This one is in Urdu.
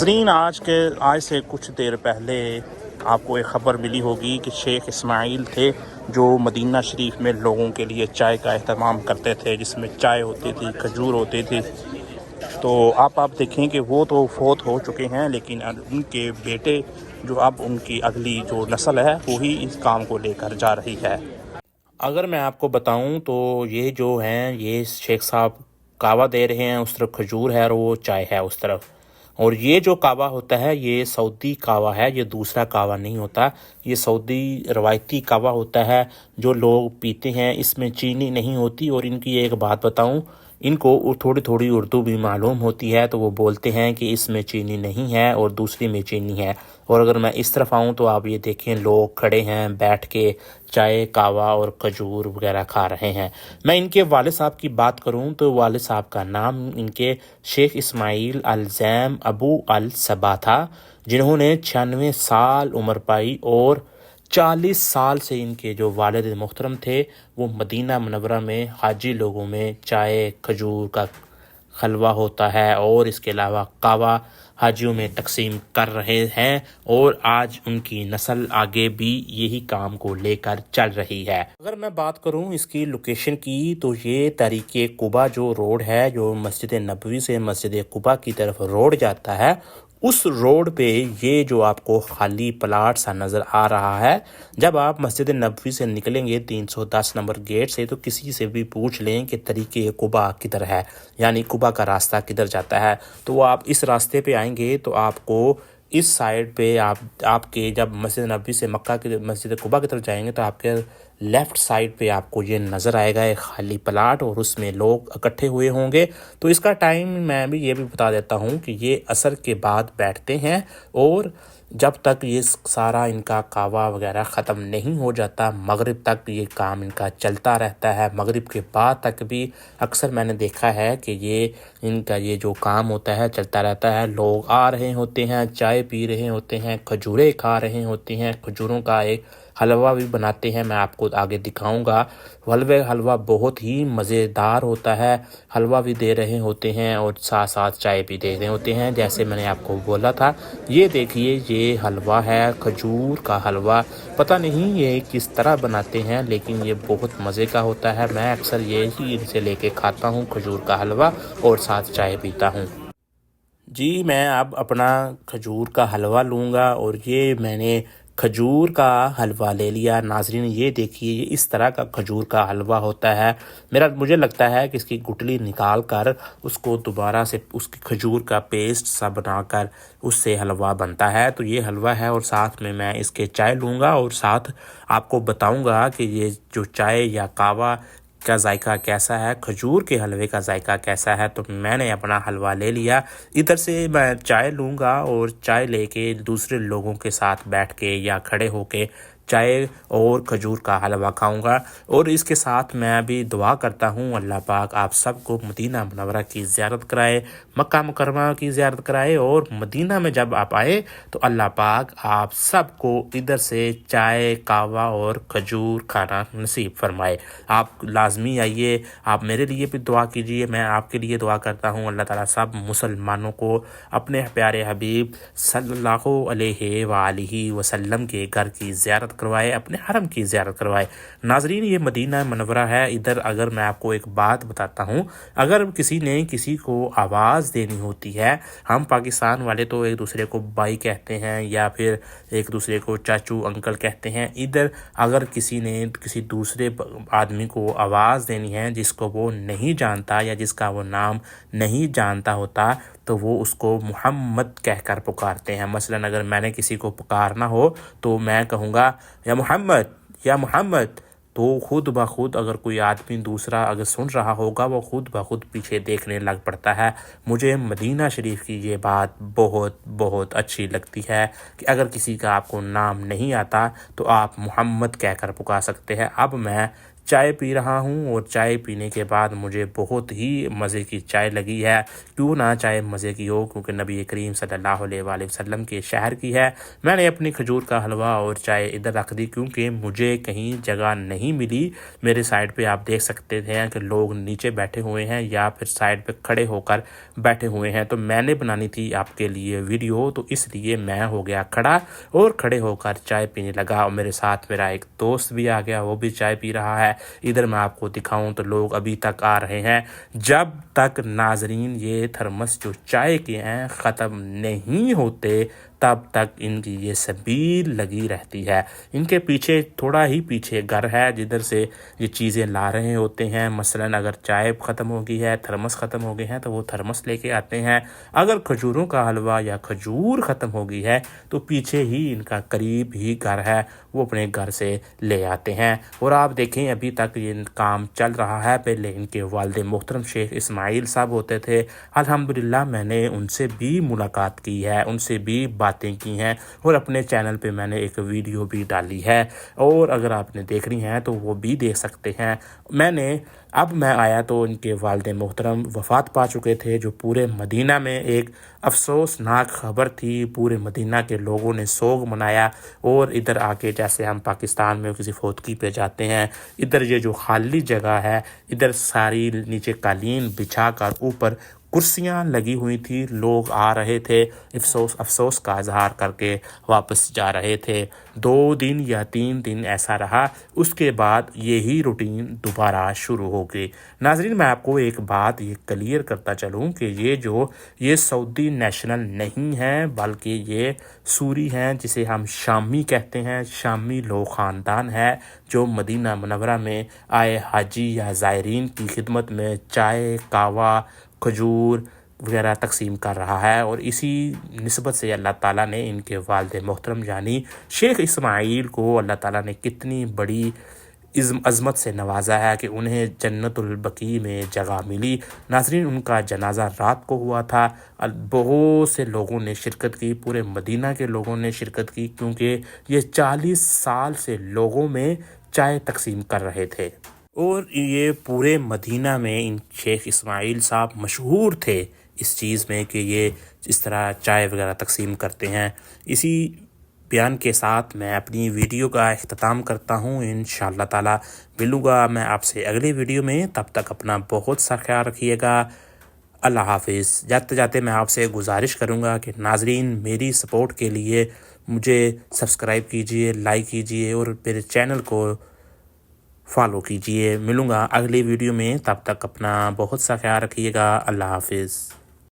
ناظرین، آج سے کچھ دیر پہلے آپ کو ایک خبر ملی ہوگی کہ شیخ اسماعیل تھے جو مدینہ شریف میں لوگوں کے لیے چائے کا اہتمام کرتے تھے، جس میں چائے ہوتی تھی، کھجور ہوتی تھی۔ تو آپ دیکھیں کہ وہ تو فوت ہو چکے ہیں، لیکن ان کے بیٹے جو اب ان کی اگلی جو نسل ہے وہی اس کام کو لے کر جا رہی ہے۔ اگر میں آپ کو بتاؤں تو یہ جو ہیں یہ شیخ صاحب کعوہ دے رہے ہیں، اس طرف کھجور ہے اور وہ چائے ہے اس طرف۔ اور یہ جو کعوہ ہوتا ہے یہ سعودی کعوہ ہے، یہ دوسرا کعوہ نہیں ہوتا، یہ سعودی روایتی کعوہ ہوتا ہے جو لوگ پیتے ہیں۔ اس میں چینی نہیں ہوتی، اور ان کی ایک بات بتاؤں، ان کو تھوڑی تھوڑی اردو بھی معلوم ہوتی ہے، تو وہ بولتے ہیں کہ اس میں چینی نہیں ہے اور دوسری میں چینی ہے۔ اور اگر میں اس طرف آؤں تو آپ یہ دیکھیں لوگ کھڑے ہیں بیٹھ کے چائے، کعوہ اور کھجور وغیرہ کھا رہے ہیں۔ میں ان کے والد صاحب کی بات کروں تو والد صاحب کا نام ان کے شیخ اسماعیل الزیم ابو الصبا تھا، جنہوں نے 96 سال عمر پائی، اور 40 سال سے ان کے جو والد محترم تھے وہ مدینہ منورہ میں حاجی لوگوں میں چائے، کھجور کا حلوہ ہوتا ہے اور اس کے علاوہ کعوہ حاجیوں میں تقسیم کر رہے ہیں، اور آج ان کی نسل آگے بھی یہی کام کو لے کر چل رہی ہے۔ اگر میں بات کروں اس کی لوکیشن کی تو یہ طریق قباء جو روڈ ہے، جو مسجد نبوی سے مسجد قباء کی طرف روڈ جاتا ہے، اس روڈ پہ یہ جو آپ کو خالی پلاٹ سا نظر آ رہا ہے، جب آپ مسجد نبوی سے نکلیں گے 310 نمبر گیٹ سے تو کسی سے بھی پوچھ لیں کہ طریق قباء کدھر ہے، یعنی قباء کا راستہ کدھر جاتا ہے، تو وہ آپ اس راستے پہ آئیں گے تو آپ کو اس سائڈ پہ آپ کے جب مسجد نبوی سے مکہ کی مسجد قباء کی طرف جائیں گے تو آپ کے لیفٹ سائڈ پہ آپ کو یہ نظر آئے گا ایک خالی پلاٹ، اور اس میں لوگ اکٹھے ہوئے ہوں گے۔ تو اس کا ٹائم میں بھی یہ بھی بتا دیتا ہوں کہ یہ عصر کے بعد بیٹھتے ہیں، اور جب تک یہ سارا ان کا کعوہ وغیرہ ختم نہیں ہو جاتا مغرب تک یہ کام ان کا چلتا رہتا ہے۔ مغرب کے بعد تک بھی اکثر میں نے دیکھا ہے کہ یہ ان کا یہ جو کام ہوتا ہے چلتا رہتا ہے۔ لوگ آ رہے ہوتے ہیں، چائے پی رہے ہوتے ہیں، کھجوریں کھا رہے ہوتے ہیں، کھجوروں کا ایک حلوہ بھی بناتے ہیں، میں آپ کو آگے دکھاؤں گا۔ حلوہ بہت ہی مزیدار ہوتا ہے، حلوہ بھی دے رہے ہوتے ہیں اور ساتھ ساتھ چائے بھی دے رہے ہوتے ہیں، جیسے میں نے آپ کو بولا تھا۔ یہ دیکھیے یہ حلوہ ہے، کھجور کا حلوہ، پتہ نہیں یہ کس طرح بناتے ہیں لیکن یہ بہت مزے کا ہوتا ہے۔ میں اکثر یہی ان سے لے کے کھاتا ہوں کھجور کا حلوہ اور ساتھ چائے پیتا ہوں۔ جی میں اب اپنا کھجور کا حلوہ لوں گا، اور یہ میں نے کھجور کا حلوہ لے لیا۔ ناظرین یہ دیکھیے یہ اس طرح کا کھجور کا حلوہ ہوتا ہے۔ مجھے لگتا ہے کہ اس کی گٹلی نکال کر اس کو دوبارہ سے اس کی کھجور کا پیسٹ سا بنا کر اس سے حلوہ بنتا ہے، تو یہ حلوہ ہے، اور ساتھ میں اس کے چائے لوں گا اور ساتھ آپ کو بتاؤں گا کہ یہ جو چائے یا کعوہ کا ذائقہ کیسا ہے، کھجور کے حلوے کا ذائقہ کیسا ہے۔ تو میں نے اپنا حلوہ لے لیا، ادھر سے میں چائے لوں گا اور چائے لے کے دوسرے لوگوں کے ساتھ بیٹھ کے یا کھڑے ہو کے چائے اور کھجور کا حلوہ کھاؤں گا، اور اس کے ساتھ میں بھی دعا کرتا ہوں اللہ پاک آپ سب کو مدینہ منورہ کی زیارت کرائے، مکہ مکرمہ کی زیارت کرائے، اور مدینہ میں جب آپ آئے تو اللہ پاک آپ سب کو ادھر سے چائے، کعوہ اور کھجور کھانا نصیب فرمائے۔ آپ لازمی آئیے، آپ میرے لیے بھی دعا کیجیے، میں آپ کے لیے دعا کرتا ہوں اللہ تعالیٰ سب مسلمانوں کو اپنے پیارے حبیب صلی اللہ علیہ وآلہ وسلم کے گھر کی زیارت کروائے، اپنے حرم کی زیارت کروائے۔ ناظرین یہ مدینہ منورہ ہے، ادھر اگر میں آپ کو ایک بات بتاتا ہوں، اگر کسی نے کسی کو آواز دینی ہوتی ہے، ہم پاکستان والے تو ایک دوسرے کو بھائی کہتے ہیں یا پھر ایک دوسرے کو چاچو انکل کہتے ہیں، ادھر اگر کسی نے کسی دوسرے آدمی کو آواز دینی ہے جس کو وہ نہیں جانتا یا جس کا وہ نام نہیں جانتا ہوتا تو وہ اس کو محمد کہہ کر پکارتے ہیں۔ مثلا اگر میں نے کسی کو پکارنا ہو تو میں کہوں گا یا محمد یا محمد، تو خود بخود اگر کوئی آدمی دوسرا اگر سن رہا ہوگا وہ خود بخود پیچھے دیکھنے لگ پڑتا ہے۔ مجھے مدینہ شریف کی یہ بات بہت بہت اچھی لگتی ہے کہ اگر کسی کا آپ کو نام نہیں آتا تو آپ محمد کہہ کر پکار سکتے ہیں۔ اب میں چائے پی رہا ہوں اور چائے پینے کے بعد مجھے بہت ہی مزے کی چائے لگی ہے۔ کیوں نہ چائے مزے کی ہو، کیونکہ نبی کریم صلی اللہ علیہ وآلہ وسلم کے شہر کی ہے۔ میں نے اپنی کھجور کا حلوہ اور چائے ادھر رکھ دی کیونکہ مجھے کہیں جگہ نہیں ملی۔ میرے سائڈ پہ آپ دیکھ سکتے ہیں کہ لوگ نیچے بیٹھے ہوئے ہیں یا پھر سائڈ پہ کھڑے ہو کر بیٹھے ہوئے ہیں، تو میں نے بنانی تھی آپ کے لیے ویڈیو، تو اس لیے میں ہو گیا کھڑا اور کھڑے ہو کر چائے پینے لگا۔ اور میرے ساتھ میرا ایک دوست بھی آ گیا، وہ بھی چائے پی رہا ہے۔ ادھر میں آپ کو دکھاؤں تو لوگ ابھی تک آ رہے ہیں۔ جب تک ناظرین یہ تھرمس جو چائے کے ہیں ختم نہیں ہوتے تب تک ان کی یہ سبیل لگی رہتی ہے۔ ان کے پیچھے تھوڑا ہی پیچھے گھر ہے جدھر سے یہ چیزیں لا رہے ہوتے ہیں۔ مثلا اگر چائے ختم ہو گئی ہے، تھرمس ختم ہو گئے ہیں تو وہ تھرمس لے کے آتے ہیں۔ اگر کھجوروں کا حلوہ یا کھجور ختم ہو گئی ہے تو پیچھے ہی ان کا قریب ہی گھر ہے، وہ اپنے گھر سے لے آتے ہیں۔ اور آپ دیکھیں ابھی تک یہ کام چل رہا ہے۔ پہلے ان کے والد محترم شیخ اسماعیل صاحب ہوتے تھے، الحمدللہ میں نے ان سے بھی ملاقات کی ہے، ان سے بھی باتیں کی ہیں اور اپنے چینل پہ میں نے ایک ویڈیو بھی ڈالی ہے، اور اگر آپ نے دیکھنی ہے تو وہ بھی دیکھ سکتے ہیں۔ اب میں آیا تو ان کے والد محترم وفات پا چکے تھے، جو پورے مدینہ میں ایک افسوسناک خبر تھی۔ پورے مدینہ کے لوگوں نے سوگ منایا، اور ادھر آ کے جیسے ہم پاکستان میں کسی فوتگی پہ جاتے ہیں، ادھر یہ جو خالی جگہ ہے ادھر ساری نیچے قالین بچھا کر اوپر کرسیاں لگی ہوئی تھی، لوگ آ رہے تھے، افسوس کا اظہار کر کے واپس جا رہے تھے۔ 2 دن یا 3 دن ایسا رہا، اس کے بعد یہی روٹین دوبارہ شروع ہو گئی۔ ناظرین میں آپ کو ایک بات یہ کلیئر کرتا چلوں کہ یہ سعودی نیشنل نہیں ہیں، بلکہ یہ سوری ہیں، جسے ہم شامی کہتے ہیں۔ شامی لوگ خاندان ہے جو مدینہ منورہ میں آئے حاجی یا زائرین کی خدمت میں چائے، کہوہ، کھجور وغیرہ تقسیم کر رہا ہے، اور اسی نسبت سے اللہ تعالیٰ نے ان کے والد محترم یعنی شیخ اسماعیل کو اللہ تعالیٰ نے کتنی بڑی عظمت سے نوازا ہے کہ انہیں جنت البقیع میں جگہ ملی۔ ناظرین ان کا جنازہ رات کو ہوا تھا، بہت سے لوگوں نے شرکت کی، پورے مدینہ کے لوگوں نے شرکت کی، کیونکہ یہ 40 سال سے لوگوں میں چائے تقسیم کر رہے تھے، اور یہ پورے مدینہ میں ان شیخ اسماعیل صاحب مشہور تھے اس چیز میں کہ یہ اس طرح چائے وغیرہ تقسیم کرتے ہیں۔ اسی بیان کے ساتھ میں اپنی ویڈیو کا اختتام کرتا ہوں۔ انشاءاللہ تعالی ملوں گا میں آپ سے اگلے ویڈیو میں، تب تک اپنا بہت سا خیال رکھیے گا۔ اللہ حافظ۔ جاتے جاتے میں آپ سے گزارش کروں گا کہ ناظرین میری سپورٹ کے لیے مجھے سبسکرائب کیجئے، لائک کیجئے اور میرے چینل کو فالو کیجئے۔ ملوں گا اگلی ویڈیو میں، تب تک اپنا بہت سا خیال رکھیے گا۔ اللہ حافظ۔